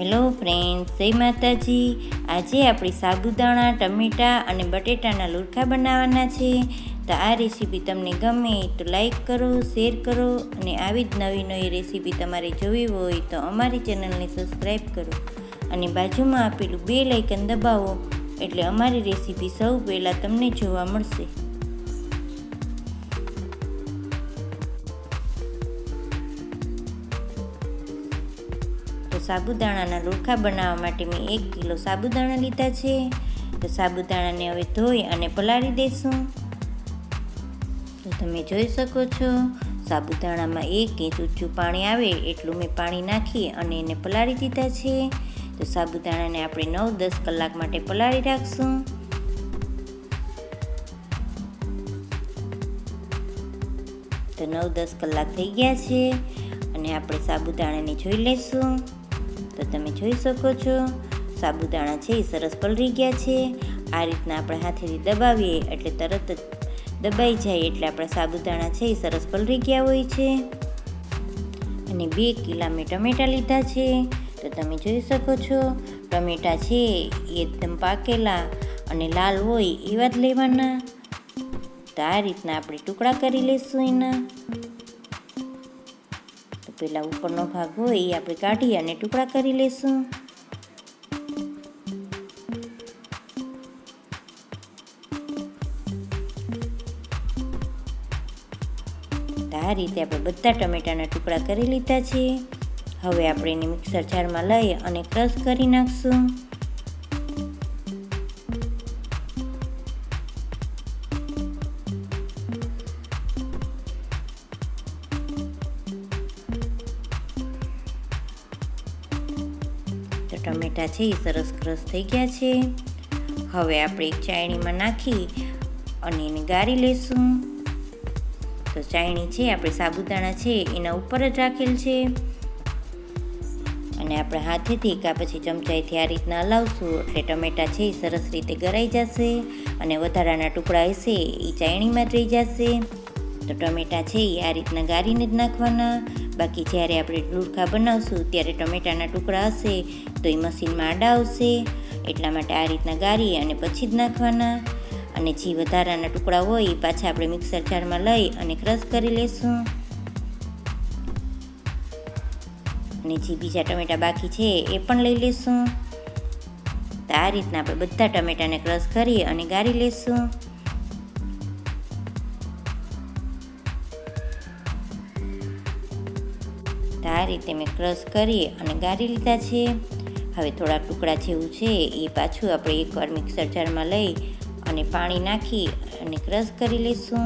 Hello friends, જય માતાજી. આજે આપણી સાબુદાણા, ટમેટા અને બટેટાના લુરખા બનાવવાના છે. તો આ રેસીપી તમને ગમે તો લાઈક કરો, શેર કરો અને આવી જ નવી નવી રેસીપી તમારે જોવી હોય તો અમારી ચેનલને સબસ્ક્રાઈબ કરો અને બાજુમાં આપેલું બેલ આઇકન દબાવો એટલે અમારી રેસીપી સૌ પહેલાં તમને જોવા મળશે. તો સાબુદાણાના લુરખા બનાવવા માટે મેં 1 કિલો સાબુદાણા લીધા છે. તો સાબુદાણાને હવે ધોઈ અને પલાળી દઈશું. તો તમે જોઈ શકો છો સાબુદાણામાં 1 ઇંચ ઊંચું પાણી આવે એટલું મેં પાણી નાખી અને એને પલાળી દીધા છે. તો સાબુદાણાને આપણે 9-10 કલાક માટે પલાળી રાખશું. તો 9-10 કલાક થઈ ગયા છે અને આપણે સાબુદાણાને જોઈ લઈશું. તો તમે જોઈ શકો છો સાબુદાણા છે એ સરસ પલળી ગયા છે. આ રીતના આપણે હાથેથી દબાવીએ એટલે તરત જ દબાઈ જાય એટલે આપણા સાબુદાણા છે એ સરસ પલળી ગયા હોય છે. અને 2 કિલા મેં ટમેટા લીધા છે. તો તમે જોઈ શકો છો ટમેટા છે એ એકદમ પાકેલા અને લાલ હોય એવા જ લેવાના. તો આ રીતના આપણે ટુકડા કરી લઈશું એના. તો પેલા ઉપરનો ભાગ હોય એ આપણે કાઢી અને ટુકડા કરી લઈશું. તો આ રીતે આપણે બધા ટમેટાના ટુકડા કરી લીધા છે. હવે આપણે એને મિક્સર જારમાં લઈ અને ક્રશ કરી નાખશું. તો ટમેટા છે એ સરસ ક્રશ થઈ ગયા છે. હવે આપણે એક ચાયણીમાં નાખી અને એને ગાળી લઈશું. તો ચાયણી છે આપણે સાબુદાણા છે એના ઉપર જ રાખેલ છે અને આપણે હાથેથી કાં પછી ચમચાઈથી આ રીતના હલાવશું એટલે ટમેટા છે એ સરસ રીતે ગળાઈ જશે અને વધારાના ટુકડા હશે એ ચાયણીમાં જ રહી જશે. તો ટમેટા છે એ આ રીતના ગાળીને જ નાખવાના. બાકી જ્યારે આપણે લુરખા બનાવશું ત્યારે ટમેટાના ટુકડા હશે તો એ મશીનમાં આડા આવશે. એટલા માટે આ રીતના ગાળી અને પછી જ નાખવાના. અને જે વધારાના ટુકડા હોય એ પાછા આપણે મિક્સર જારમાં લઈ અને ક્રશ કરી લઈશું. અને જે બીજા ટમેટા બાકી છે એ પણ લઈ લઈશું. તો આ રીતના આપણે બધા ટમેટાને ક્રશ કરી અને ગાળી લઈશું. તો આ રીતે મેં ક્રશ કરી અને ગાળી લીધા છે. હવે થોડા ટુકડા જેવું છે એ પાછું આપણે એકવાર મિક્સર જારમાં લઈ અને પાણી નાખી અને ક્રશ કરી લઈશું.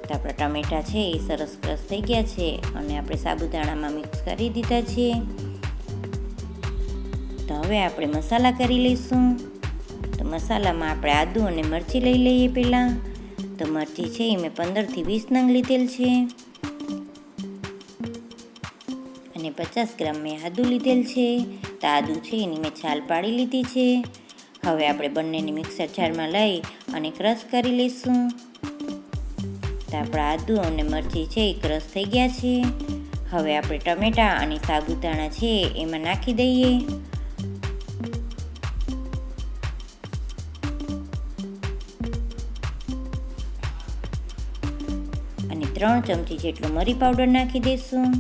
તો આપણા ટમેટા છે એ સરસ ક્રશ થઈ ગયા છે અને આપણે સાબુદાણામાં મિક્સ કરી દીધા છે. તો હવે આપણે મસાલા કરી લઈશું. તો મસાલામાં આપણે આદુ અને મરચી લઈ લઈએ પહેલાં. તો મરચી છે એ મેં 15 થી 20 નંગ લીધેલ છે અને 50 ગ્રામ મેં આદુ લીધેલ છે. તો આદુ છે એની મેં છાલ પાડી લીધી છે. હવે આપણે બંનેને મિક્સર જારમાં લઈ અને ક્રશ કરી લઈશું. તો આપણા આદુ અને મરચી છે એ ક્રશ થઈ ગયા છે. હવે આપણે ટમેટા અને સાબુદાણા છે એમાં નાખી દઈએ. અને 3 ચમચી જેટલો મરી પાવડર નાખી દઈશું.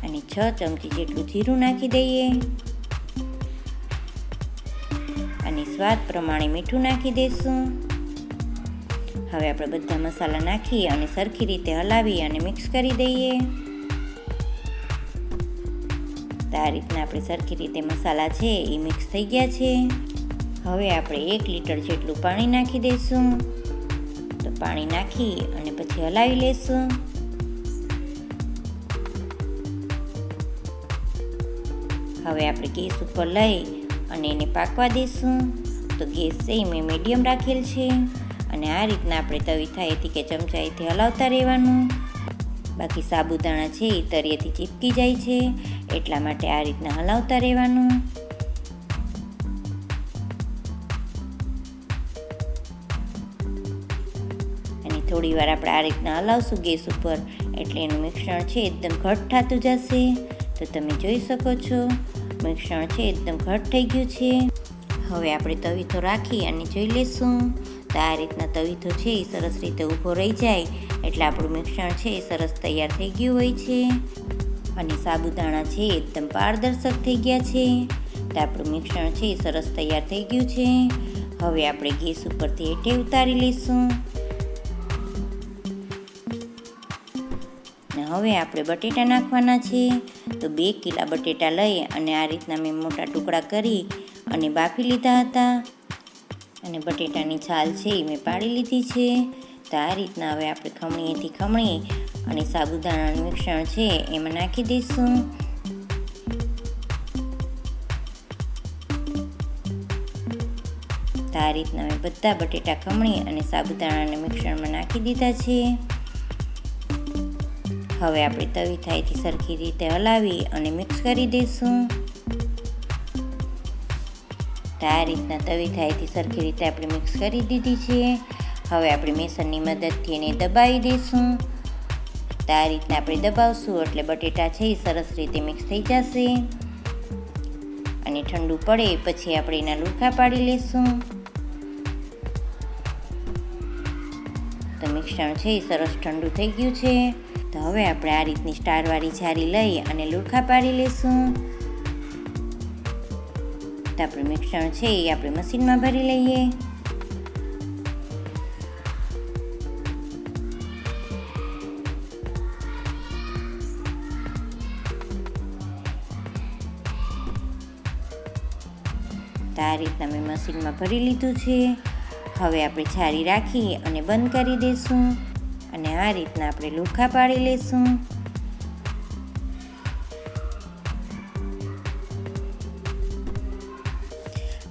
અને 6 ચમચી જેટલું જીરું નાખી દઈએ. અને સ્વાદ પ્રમાણે મીઠું નાખી દઈશું. હવે આપણે બધા મસાલા નાખી અને સરખી રીતે હલાવી અને મિક્સ કરી દઈએ. તો આ રીતના આપણે સરખી રીતે મસાલા છે એ મિક્સ થઈ ગયા છે. હવે આપણે 1 લીટર જેટલું પાણી નાખી દઈશું. તો પાણી નાખી અને પછી હલાવી લઈશું. હવે આપણે ગેસ ઉપર લઈ અને એને પાકવા દઈશું. તો ગેસ છે મેં મીડિયમ રાખેલ છે અને આ રીતના આપણે તવીથાએથી કે ચમચાએથી હલાવતા રહેવાનું. બાકી સાબુદાણા છે એ તળિયેથી ચીપકી જાય છે એટલા માટે આ રીતના હલાવતા રહેવાનું. થોડી વાર આપણે આ રીતના હલાવશું ગેસ ઉપર, એટલે એનું મિશ્રણ છે એકદમ ઘટ થતું જશે. તો તમે જોઈ શકો છો મિશ્રણ છે એકદમ ઘટ થઈ ગયું છે. હવે આપણે તવીથો રાખી અને જોઈ લઈશું. તો આ રીતના તવીથો છે એ સરસ રીતે ઊભો રહી જાય એટલે આપણું મિશ્રણ છે એ સરસ તૈયાર થઈ ગયું હોય છે. અને સાબુદાણા છે એકદમ પારદર્શક થઈ ગયા છે. તો આપણું મિશ્રણ છે એ સરસ તૈયાર થઈ ગયું છે. હવે આપણે ગેસ ઉપરથી હેઠે ઉતારી લઈશું. ને હવે આપણે બટેટા નાખવાના છે. તો 2 કિલા બટેટા લઈ અને આ રીતના મેં મોટા ટુકડા કરી અને બાફી લીધા હતા. અને બટેટાની છાલ છે એ મેં પાડી લીધી છે. તો આ રીતના હવે આપણે ખમણીએથી ખમણી અને સાબુદાણાનું મિશ્રણ છે એમાં નાખી દઈશું. તો આ રીતના મેં બધા બટેટા ખમણી અને સાબુદાણાના મિશ્રણમાં નાખી દીધા છે. હવે આપણે તવીથાથી સરખી રીતે હલાવી અને મિક્સ કરી દઈશું. તો આ રીતના તવીથાથી સરખી રીતે આપણે મિક્સ કરી દીધી છે. હવે આપણે મેસરની મદદથી એને દબાવી દઈશું. તો આ રીતના આપણે દબાવશું એટલે બટેટા છે એ સરસ રીતે મિક્સ થઈ જશે. અને ઠંડુ પડે પછી આપણે એના લુરખા પાડી લઈશું. તો મિશ્રણ છે એ સરસ ઠંડુ થઈ ગયું છે. તો હવે આપણે આ રીતની સ્ટારવાળી છારી લઈ અને લુરખા પાડી લઈશું. તો આપણું મિશ્રણ છે એ આપણે મશીનમાં ભરી લઈએ. તો આ રીતના મેં મશીનમાં ભરી લીધું છે. હવે આપણે છારી રાખી અને બંધ કરી દઈશું. અને આ રીતના આપણે લુરખા પાડી લઈશું.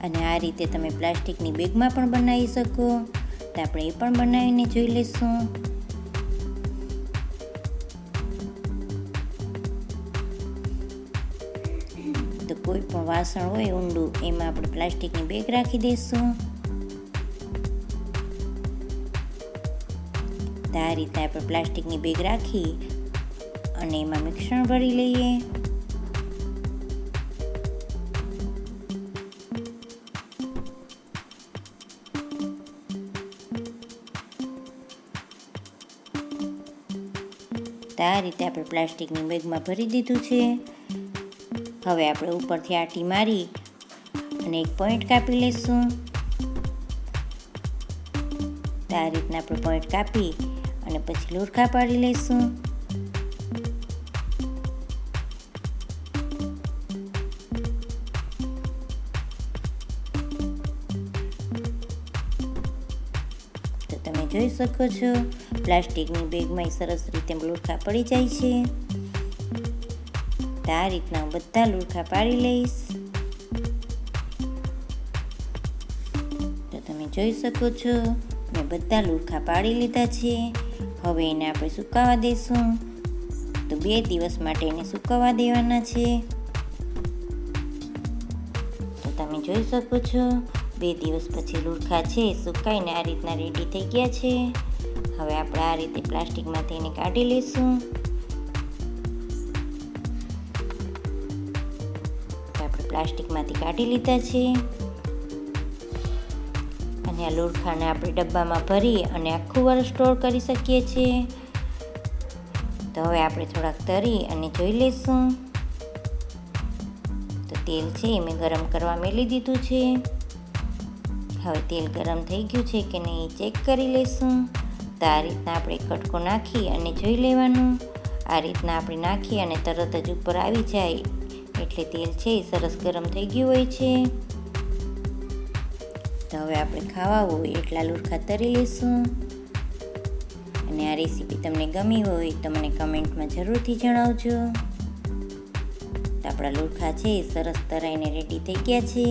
અને આ રીતે તમે પ્લાસ્ટિકની બેગમાં પણ બનાવી શકો. તો આપણે એ પણ બનાવીને જોઈ લઈશું. તો કોઈ પણ વાસણ હોય ઊંડું એમાં આપણે પ્લાસ્ટિકની બેગ રાખી દઈશું. તો આ રીતે આપણે પ્લાસ્ટિકની બેગ રાખી અને એમાં મિશ્રણ ભરી લઈએ. તો આ રીતે આપણે પ્લાસ્ટિકની બેગમાં ભરી દીધું છે. હવે આપણે ઉપરથી આટી મારી અને એક પોઈન્ટ કાપી લઈશું. તો આ રીતના આપણે પોઈન્ટ કાપી અને પછી લુરખા પાડી લઈશું. તો તમે જોઈ શકો છો પ્લાસ્ટિકની બેગમાં સરસ રીતે લુરખા પડી જાય છે. તો આ રીતના હું બધા લુરખા પાડી લઈશ. તો તમે જોઈ શકો છો મેં બધા લુરખા પાડી લીધા છે. હવે એને આપણે સુકાવા દઈશું. તો 2 દિવસ માટે એને સુકાવા દેવાના છે. તો તમે જોઈ શકો છો 2 દિવસ પછી લુરખા છે સુકાઈને આ રીતના રેડી થઈ ગયા છે. હવે આપણે આ રીતે પ્લાસ્ટિકમાંથી એને કાઢી લઈશું. તો આપણે પ્લાસ્ટિકમાંથી કાઢી લીધા છે. અને આ લુરખાને આપણે ડબ્બામાં ભરી અને આખું વર્ષ સ્ટોર કરી શકીએ છીએ. તો હવે આપણે થોડાક તરી અને જોઈ લઈશું. તો તેલ છે મેં ગરમ કરવા મેલી દીધું છે. હવે તેલ ગરમ થઈ ગયું છે કે નહીં ચેક કરી લઈશું. તો આ રીતના આપણે કટકો નાખી અને જોઈ લેવાનું. આ રીતના આપણે નાખી અને તરત જ ઉપર આવી જાય એટલે તેલ છે એ સરસ ગરમ થઈ ગયું હોય છે. તો હવે આપણે ખાવા હોય એટલા લુરખા તરી લઈશું. અને આ રેસીપી તમને ગમી હોય તો મને કમેન્ટમાં જરૂરથી જણાવજો. તો આપણા લુરખા છે સરસ તરાઈને રેડી થઈ ગયા છે.